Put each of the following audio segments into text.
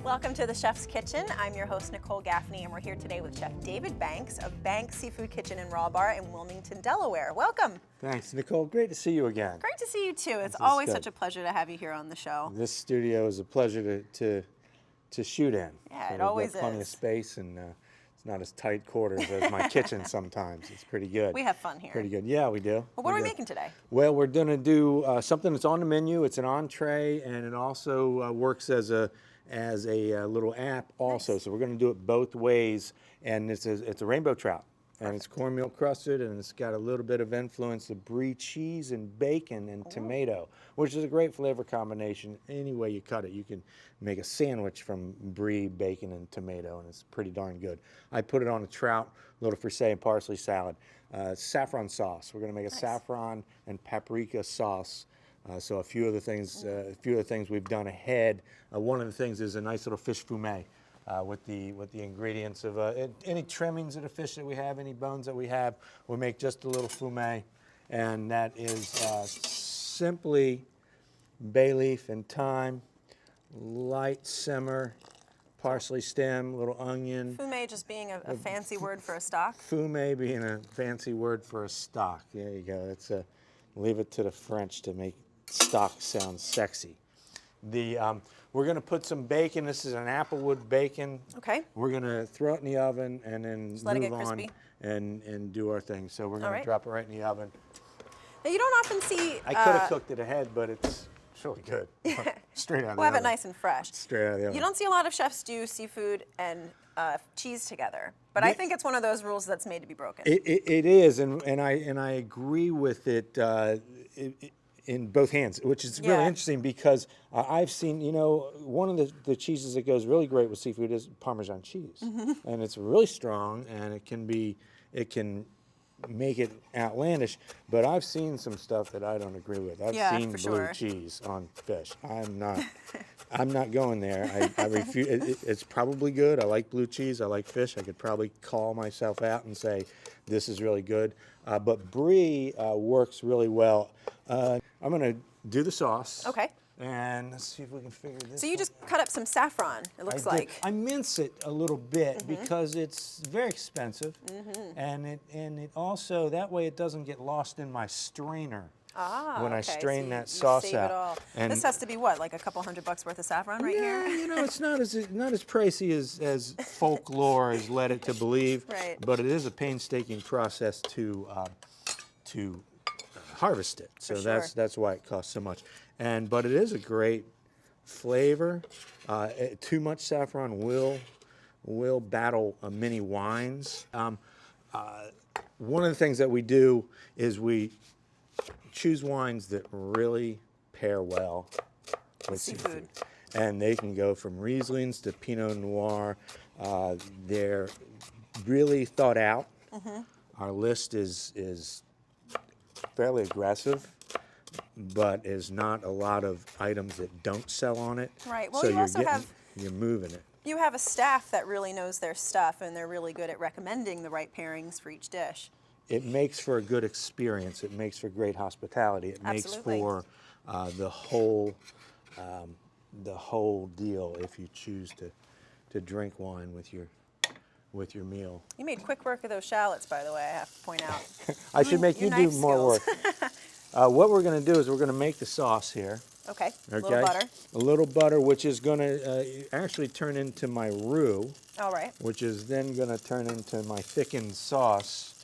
Welcome to the Chef's Kitchen. I'm your host, Nicole Gaffney, and we're here today with Chef David Banks of Banks Seafood Kitchen and Raw Bar in Wilmington, Delaware. Welcome. Thanks, Nicole. Great to see you again. Great to see you too. It's always such a pleasure to have you here on the show. This studio is a pleasure to shoot in. Yeah, it always is. Plenty of space, and it's not as tight quarters as my kitchen sometimes. It's pretty good. We have fun here. Pretty good. Yeah, we do. Well, what are we making today? Well, we're going to do something that's on the menu. It's an entree, and it also works as a little app also. Nice. So we're going to do it both ways, and it's a rainbow trout. And it's cornmeal crusted, and it's got a little bit of influence of Brie cheese and bacon and tomato, which is a great flavor combination. Any way you cut it, you can make a sandwich from Brie, bacon, and tomato, and it's pretty darn good. I put it on a trout, a little frisee and parsley salad. Saffron sauce. We're going to make a saffron and paprika sauce. So a few of the things we've done ahead. One of the things is a nice little fish fumet. With the ingredients of any trimmings of the fish that we have, any bones that we have, we make just a little fumet, and that is simply bay leaf and thyme, light simmer, parsley stem, little onion. Fumet just being a fancy word for a stock? Fumet being a fancy word for a stock. There you go. That's leave it to the French to make stock sound sexy. We're going to put some bacon. This is an applewood bacon. Okay. We're going to throw it in the oven and then just let it get crispy. and do our thing. So we're going to drop it right in the oven. Now, you don't often see... I could have cooked it ahead, but it's really good. Straight out of the oven. We'll have it nice and fresh. Straight out of the oven. You don't see a lot of chefs do seafood and cheese together, but I think it's one of those rules that's made to be broken. It is, and I agree with it. In both hands, which is really interesting because I've seen, one of the cheeses that goes really great with seafood is Parmesan cheese, and it's really strong, and it can make it outlandish. But I've seen some stuff that I don't agree with. I've seen blue cheese on fish. I'm not going there. I refuse. It's probably good. I like blue cheese. I like fish. I could probably call myself out and say this is really good. But Brie works really well. I'm going to do the sauce. Okay. And let's see if we can figure this out. So you just cut up some saffron, it looks like. I mince it a little bit because it's very expensive. And it also, that way it doesn't get lost in my strainer. When I strain that sauce save out. It all. And this has to be what, like a couple $100 worth of saffron right here? Yeah, it's not as pricey as folklore has led it to believe. Right. But it is a painstaking process to harvest it. So that's why it costs so much. But it is a great flavor. Too much saffron will battle many wines. One of the things that we do is we choose wines that really pair well with seafood. And they can go from Rieslings to Pinot Noir. They're really thought out. Our list is fairly aggressive, but is not a lot of items that don't sell on it. Right. Well, so you're moving it. You have a staff that really knows their stuff, and they're really good at recommending the right pairings for each dish. It makes for a good experience. It makes for great hospitality. It makes for the whole deal if you choose to drink wine with your meal. You made quick work of those shallots, by the way, I have to point out. I should make you do more work. What we're going to do is we're going to make the sauce here. Okay. A little butter. A little butter, which is going to actually turn into my roux. All right. Which is then going to turn into my thickened sauce.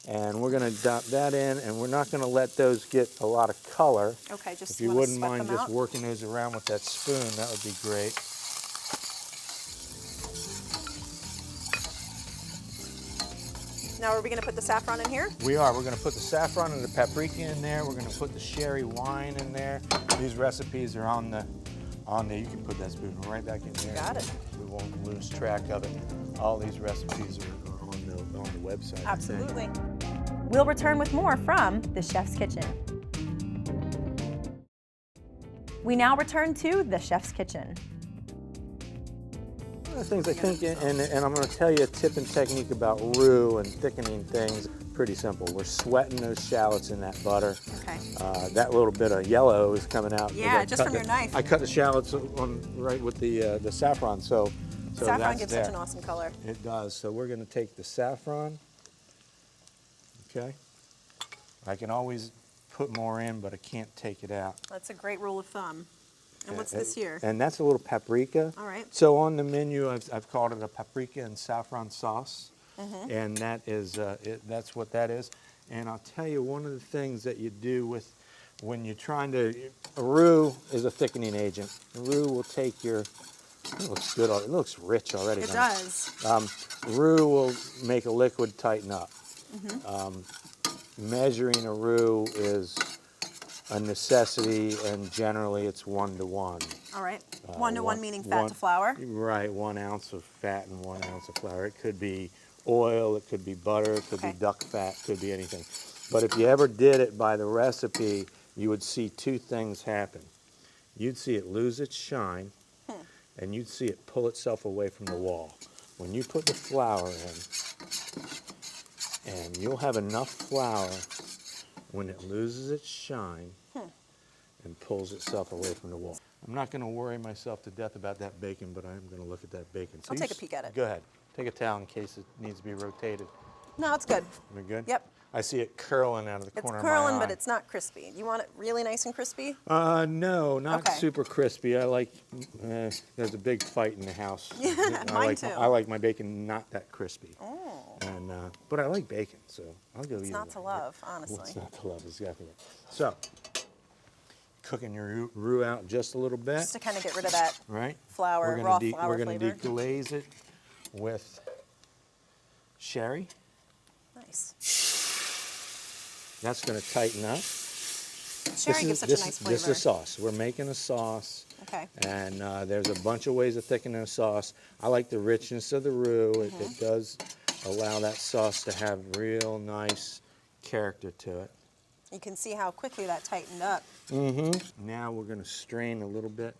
And we're going to dump that in, and we're not going to let those get a lot of color. Okay, just if you wouldn't mind just working those around with that spoon, that would be great. Now, are we going to put the saffron in here? We are. We're going to put the saffron and the paprika in there. We're going to put the sherry wine in there. These recipes are on the. You can put that spoon right back in there. Got it. We won't lose track of it. All these recipes are on the website. Absolutely. We'll return with more from the Chef's Kitchen. We now return to the Chef's Kitchen. One of the things I think, and I'm going to tell you a tip and technique about roux and thickening things, pretty simple. We're sweating those shallots in that butter. Okay. That little bit of yellow is coming out. Yeah, just from your knife. I cut the shallots on right with the saffron, so Saffron that's gives there. such an awesome color. It does. So we're going to take the saffron. Okay. I can always put more in, but I can't take it out. That's a great rule of thumb. And what's this here? And that's a little paprika. All right. So on the menu, I've called it a paprika and saffron sauce, and that is that's what that is. And I'll tell you, one of the things that you do with when you're trying to, roux is a thickening agent. Roux will take your, it looks good. It looks rich already. It does. Roux will make a liquid tighten up. Measuring a roux is a necessity, and generally it's 1-to-1. All right. 1-to-1 meaning fat to flour? Right, 1 ounce of fat and 1 ounce of flour. It could be oil, it could be butter, it could be duck fat, could be anything. But if you ever did it by the recipe, you would see 2 things happen. You'd see it lose its shine, and you'd see it pull itself away from the wall. When you put the flour in, and you'll have enough flour when it loses its shine and pulls itself away from the wall. I'm not going to worry myself to death about that bacon, but I'm going to look at that bacon. So I'll take a peek at it. Go ahead. Take a towel in case it needs to be rotated. No, it's good. We're good? Yep. I see it curling out of the It's corner of my curling, eye. but it's not crispy. You want it really nice and crispy? No, not Okay. super crispy. I like, there's a big fight in the house. Yeah, mine too. I like my bacon not that crispy. Oh. And, but I like bacon, so I'll go either It's not to way. love, honestly. What's not to love, exactly right. So, cooking your roux out just a little bit, Just to kind of get rid of that right? flour, We're raw gonna flour We're going to flavor. deglaze it with sherry. Nice. That's going to tighten up. Sherry gives such a nice flavor. This is a sauce. We're making a sauce. Okay. And there's a bunch of ways of thickening a sauce. I like the richness of the roux. It does allow that sauce to have real nice character to it. You can see how quickly that tightened up. Now we're going to strain a little bit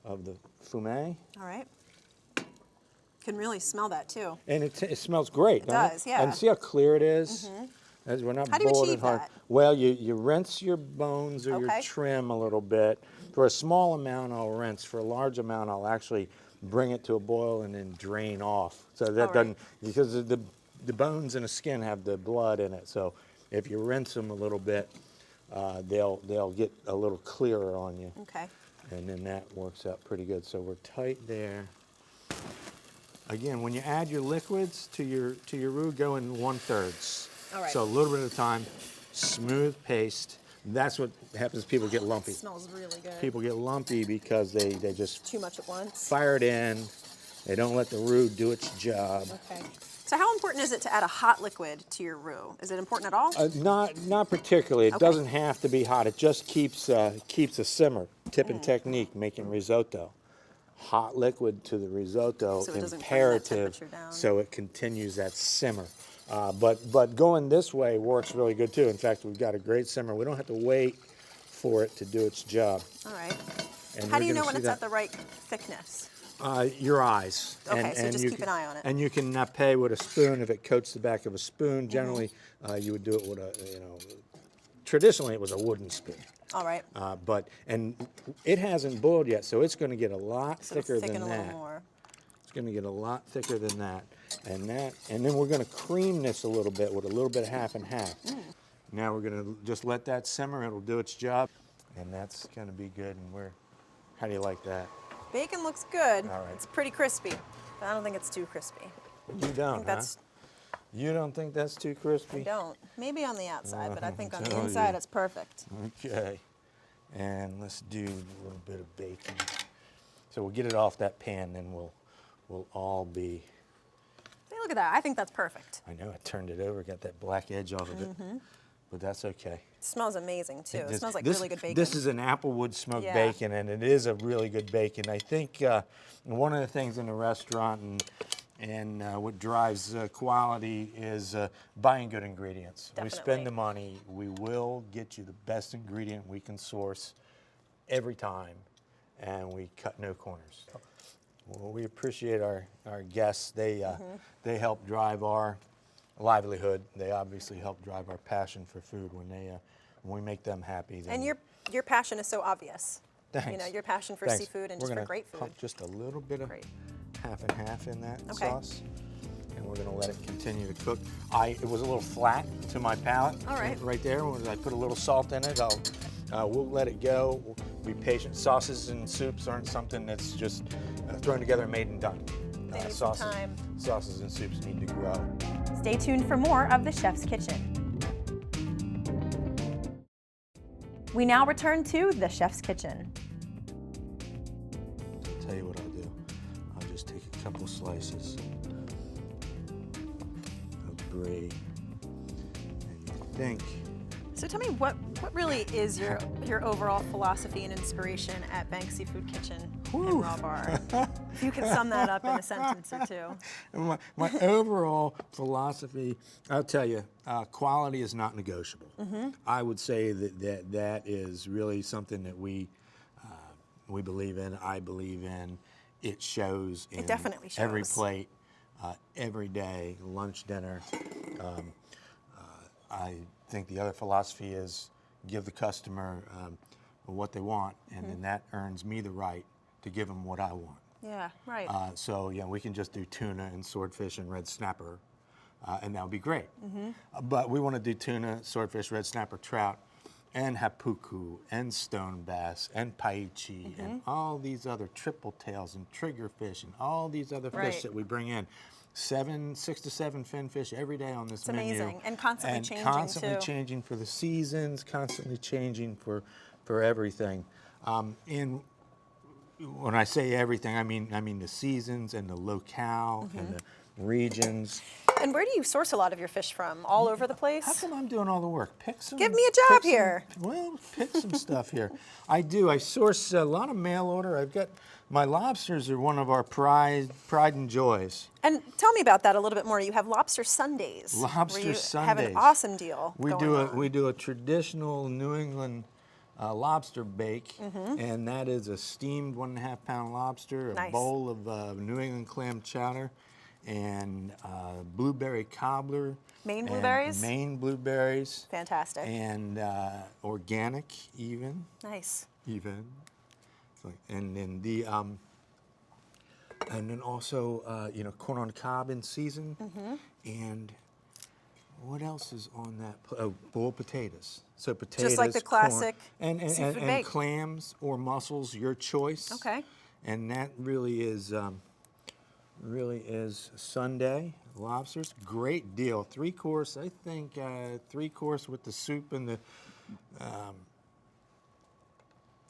of the fumet. All right. Can really smell that too. And it smells great, doesn't it? does, yeah. And see how clear it is? As we're not How do you boiling achieve hard. that? Well, you rinse your bones or your Okay. trim a little bit. For a small amount, I'll rinse. For a large amount, I'll actually bring it to a boil and then drain off. So that right. doesn't, because the bones and the skin have the blood in it. So if you rinse them a little bit, they'll get a little clearer on you. Okay. And then that works out pretty good. So we're tight there. Again, when you add your liquids to your roux, go in 1/3. All right. So a little bit at a time, smooth paste. That's what happens. People get lumpy. It smells really good. People get lumpy because they just Too much at once. fire it in. They don't let the roux do its job. Okay. So how important is it to add a hot liquid to your roux? Is it important at all? Not particularly. It Okay. doesn't have to be hot. It just keeps a simmer. Tip and technique, making risotto. Hot liquid to the risotto, So it doesn't bring that imperative, temperature down. so it continues that simmer. But going this way works really good too. In fact, we've got a great simmer. We don't have to wait for it to do its job. All right. And How do you're you know gonna when see it's that- at the right thickness? Your eyes. Okay, so just you keep can- an eye on it. And you can pay with a spoon if it coats the back of a spoon. Generally, you would do it with traditionally it was a wooden spoon. All right. And it hasn't boiled yet, so it's going to get a lot So it'll thicker thicken than a little that. more. It's going to get a lot thicker than that. And then we're going to cream this a little bit with a little bit of half and half. Now we're going to just let that simmer. It'll do its job. And that's going to be good. And how do you like that? Bacon looks good. All right. It's pretty crispy, but I don't think it's too crispy. You I don't, think huh? that's, You don't think that's too crispy? I don't. Maybe on the outside, but I think on the tell inside you. it's perfect. Okay. And let's do a little bit of bacon. So we'll get it off that pan, then we'll all be. Hey, look at that. I think that's perfect. I know I turned it over, got that black edge off of it, but that's okay. It smells amazing too. It This- smells like this- really good bacon. This is an applewood smoked Yeah. bacon, and it is a really good bacon. I think one of the things in the restaurant and what drives quality is buying good ingredients. We Definitely. spend the money, we will get you the best ingredient we can source every time, and we cut no corners. Well, we appreciate our guests. They help drive our livelihood. They obviously help drive our passion for food when we make them happy. Then And your passion is so obvious. thanks. You know, your passion for Thanks. seafood and We're just for gonna great food. pump just a little bit of Great. half and half in that Okay. sauce, and we're gonna let it continue to cook. It was a little flat to my palate. All right. Right there. When I put a little salt in it, we'll let it go. We'll be patient. Sauces and soups aren't something that's just thrown together and made and done. They need some time. Sauces and soups need to grow. Stay tuned for more of The Chef's Kitchen. We now return to The Chef's Kitchen. I'll tell you what I'll do. I'll just take a couple slices of Brie, and you think. So tell me, what really is your overall philosophy and inspiration at Banks Seafood Kitchen and Raw Bar? If you could sum that up in a sentence or two. My overall philosophy, I'll tell you, quality is not negotiable. I would say that is really something that we believe in. I believe in. It shows in It definitely shows. every plate, every day, lunch, dinner. I think the other philosophy is give the customer what they want, and then that earns me the right to give them what I want. Yeah, right. So yeah, we can just do tuna and swordfish and red snapper, and that would be great. But we want to do tuna, swordfish, red snapper, trout, and hapuku, and stone bass, and paichi, and all these other triple tails and triggerfish, and all these other Right. fish that we bring in. 6 to 7 fin fish every day on this It's menu. amazing, and constantly changing, constantly too. changing for the seasons, constantly changing for everything. And when I say everything, I mean the seasons and the locale and the regions. And where do you source a lot of your fish from? All over the place? How come I'm doing all the work? Pick some. Give me a job pick some- here. Well, pick some stuff here. I do. I source a lot of mail order. I've got my lobsters are one of our pride and joys. And tell me about that a little bit more. You have Lobster Sundays. Lobster where you Sundays. have an awesome deal We going on. we do a traditional New England lobster bake, and that is a steamed 1.5 pound lobster, a Nice. bowl of New England clam chowder, and blueberry cobbler. Maine and blueberries? Maine blueberries. Fantastic. And organic even. Nice. And then and then also corn on the cob in season, and what else is on that? Boiled potatoes. So potatoes, like the corn, classic and seafood bake. clams or mussels, your choice. Okay. And that really is Sunday lobsters. Great deal. 3-course, I think 3-course with the soup and the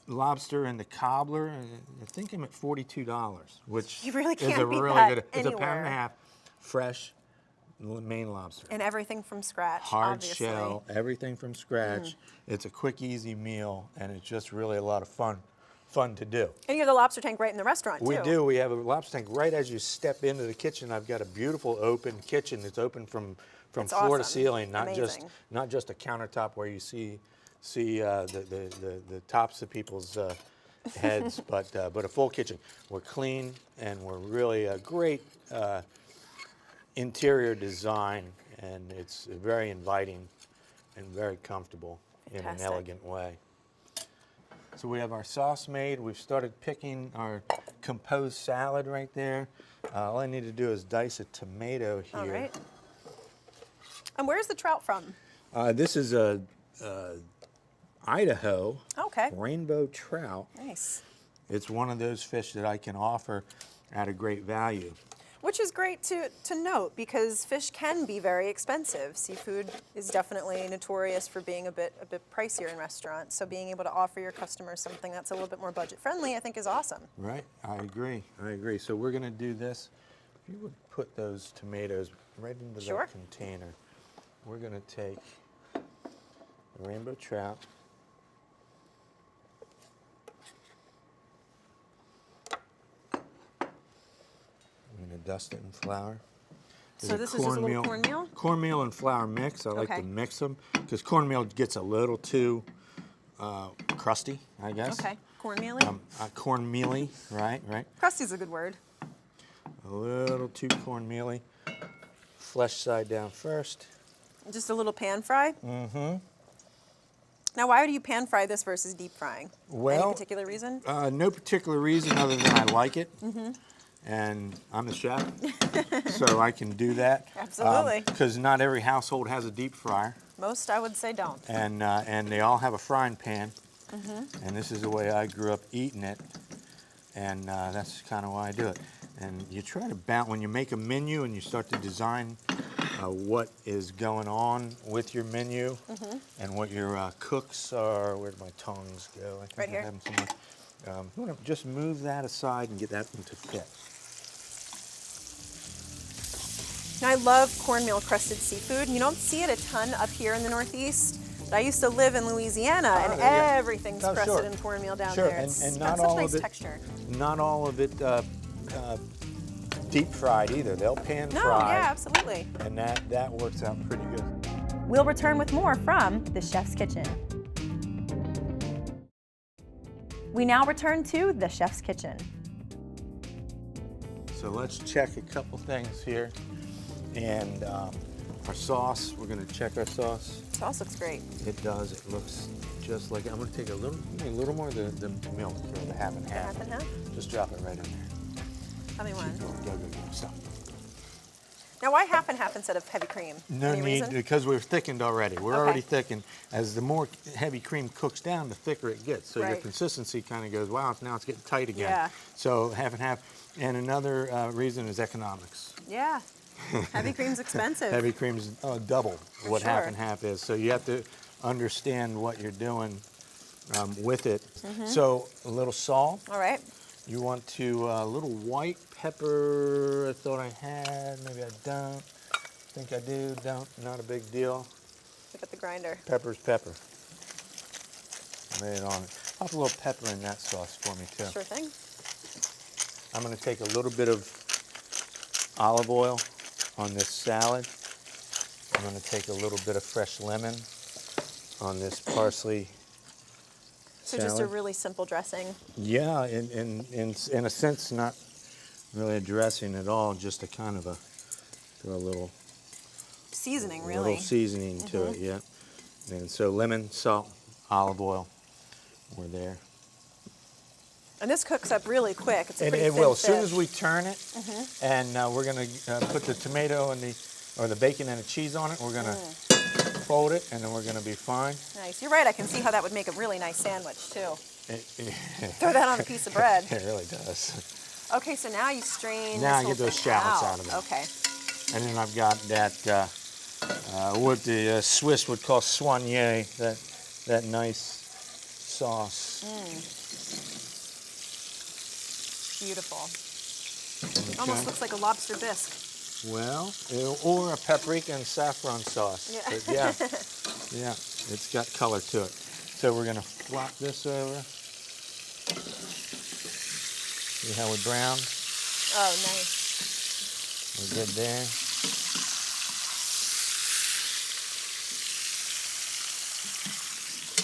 lobster and the cobbler. I think I'm at $42, which You really is can't a beat really that good. It's a anywhere. pound and a half, fresh Maine lobster. And everything from scratch, Hard obviously. shell, everything from scratch. It's a quick, easy meal, and it's just really a lot of fun to do. And you have the lobster tank right in the restaurant, We too. do. We have a lobster tank right as you step into the kitchen. I've got a beautiful open kitchen. It's open from It's floor to awesome. ceiling, not Amazing. just a countertop where you see the tops of people's heads, but a full kitchen. We're clean, and we're really a great interior design, and it's very inviting and very comfortable in an Fantastic. elegant way. So we have our sauce made. We've started picking our composed salad right there. All I need to do is dice a tomato here. All right. And where's the trout from? This is a Idaho Okay. rainbow trout. Nice. It's one of those fish that I can offer at a great value. Which is great to note, because fish can be very expensive. Seafood is definitely notorious for being a bit pricier in restaurants. So being able to offer your customers something that's a little bit more budget friendly, I think, is awesome. Right, I agree. So we're going to do this. If you would put those tomatoes right into Sure. that container. We're going to take the rainbow trout. I'm going to dust it in flour. So this is just a little cornmeal? Cornmeal and flour mix. I like Okay. to mix them because cornmeal gets a little too crusty, I guess. Okay. Cornmealy? Cornmealy, right. Crusty's a good word. A little too cornmealy. flesh side down first. Just a little pan fry? Mm-hmm. Now, why do you pan fry this versus deep frying? Well, any particular reason? No particular reason other than I like it. And I'm the chef, so I can do that. Absolutely. Because not every household has a deep fryer. Most, I would say, don't. And they all have a frying pan. And this is the way I grew up eating it. And that's kind of why I do it. And you try to balance, when you make a menu and you start to design what is going on with your menu and what your cooks are. Where'd my tongs go? I think Right I here. have them somewhere. You want to just move that aside and get that one to fit. Now, I love cornmeal crusted seafood. You don't see it a ton up here in the Northeast. But I used to live in Louisiana, and yeah. everything's Oh, crusted sure. in cornmeal down Sure, there. and It's not got such all nice of it. texture. Not all of it deep fried either. They'll pan No, fry. yeah, absolutely. And that works out pretty good. We'll return with more from the Chef's Kitchen. We now return to the Chef's Kitchen. So let's check a couple things here. And our sauce, we're going to check our sauce. Sauce looks great. It does. It looks just like, I'm going to take a little more of the milk here, the half and half. Half and half? Just drop it right in there. Tell me one. Go. Stop. Now, why half and half instead of heavy cream? No Any need, reason? because we're thickened already. We're Okay. already thickened. As the more heavy cream cooks down, the thicker it gets. So your Right. consistency kind of goes, wow, now it's getting tight again. Yeah. So half and half. And another reason is economics. Yeah. Heavy cream's expensive. Heavy cream's double what half sure. and half is. So you have to understand what you're doing with it. So a little salt. All right. You want to, a little white pepper, I thought I had, maybe I don't. Think I do, don't, not a big deal. Look at the grinder. Pepper's pepper. Lay it on. Pop a little pepper in that sauce for me too. Sure thing. I'm going to take a little bit of olive oil on this salad. I'm going to take a little bit of fresh lemon on this parsley So salad. just a really simple dressing. Yeah, in a sense, not really a dressing at all, just a kind of throw a little Seasoning, a really. little seasoning to it, yeah. And so lemon, salt, olive oil, we're there. And this cooks up really quick. It's a And pretty it thin will. As soon as fish. we turn it, and we're going to put the tomato and the bacon and the cheese on it. We're going to fold it, and then we're going to be fine. Nice. You're right. I can see how that would make a really nice sandwich, too. Throw that on a piece of bread. It really does. Okay, so now you strain Now this I whole get those thing shallots out of it. Okay. And then I've got that, what the Swiss would call soigné, that nice sauce. Beautiful. Okay. Almost looks like a lobster bisque. Well, or a paprika and saffron sauce. Yeah. But yeah, it's got color to it. So we're gonna flop this over. See how we browned? Oh, nice. We're good there.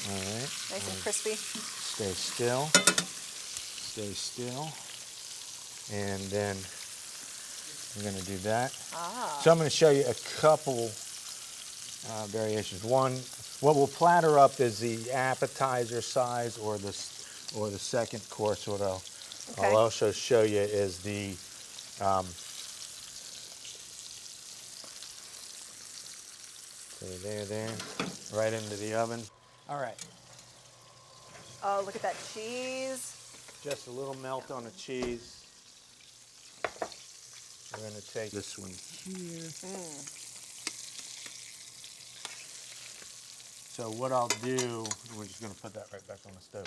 All right. Nice and crispy. Stay still. Stay still. And then we're going to do that. So I'm going to show you a couple variations. One, what we'll platter up is the appetizer size or the second course. What I'll also show you is the there, right into the oven. All right. Oh, look at that cheese. Just a little melt on the cheese. We're going to take this one here. So what I'll do, we're just going to put that right back on the stove.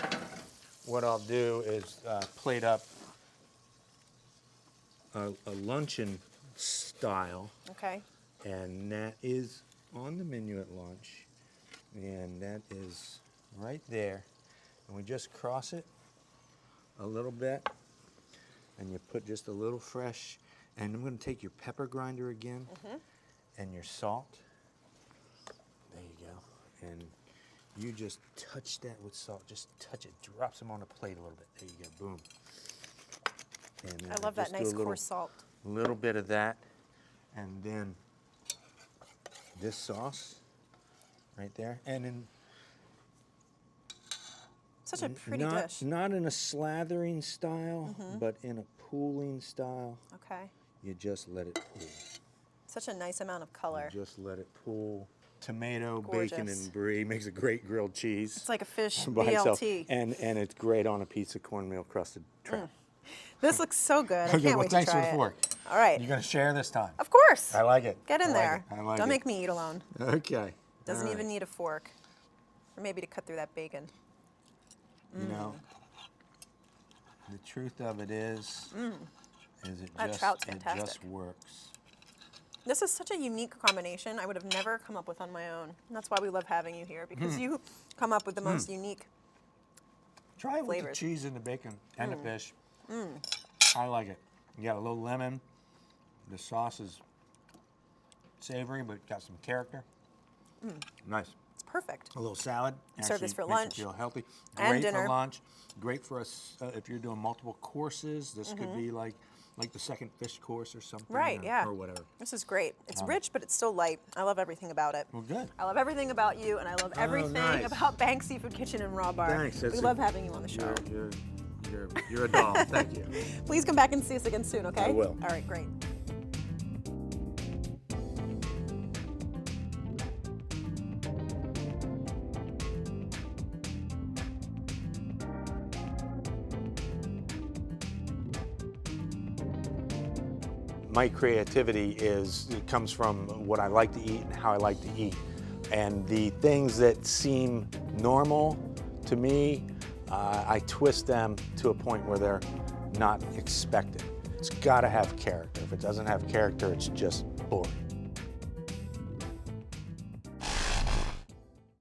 What I'll do is plate up a luncheon style, Okay. and that is on the menu at lunch, and that is right there. And we just cross it a little bit, and you put just a little fresh, and I'm going to take your pepper grinder again, and your salt. There you go. And you just touch that with salt. Just touch it. Drop some on the plate a little bit. There you go. Boom. And then I love that just do nice a little, coarse salt. little bit of that, and then this sauce right there. And then Such a pretty not, dish. not in a slathering style, but in a pooling style. Okay. You just let it pool. Such a nice amount of color. You just let it pool. Tomato, Gorgeous. bacon, and brie makes a great grilled cheese. It's like a fish by itself. BLT. And it's great on a piece of cornmeal crusted trout. This looks so good. I Okay, can't well, wait thanks to for try the it. fork. All right. You're gonna share this time. Of course. I like it. Get in I like there. it. I like Don't it. make me eat alone. Okay. Doesn't All even right. need a fork. Or maybe to cut through that bacon. You know, the truth of it is That trout's it just fantastic. works. This is such a unique combination I would have never come up with on my own. And that's why we love having you here, because you come up with the most unique. Try it with the Flavors. cheese and the bacon and the fish. I like it. You got a little lemon. The sauce is savory, but got some character. Nice. It's perfect. A little salad. Serve this Actually for makes lunch you feel healthy. and Great dinner. for lunch. Great for us if you're doing multiple courses. This could be like the second fish course or something. Right, yeah. Or whatever. This is great. It's rich, but it's still light. I love everything about it. Well, good. I love everything about you, and I love everything nice. about Bank Seafood Kitchen and Raw Bar. Thanks. We love having you on the show. You're a doll. Thank you. Please come back and see us again soon, okay? I will. All right, great. My creativity it comes from what I like to eat and how I like to eat. And the things that seem normal to me, I twist them to a point where they're not expected. It's got to have character. If it doesn't have character, it's just boring.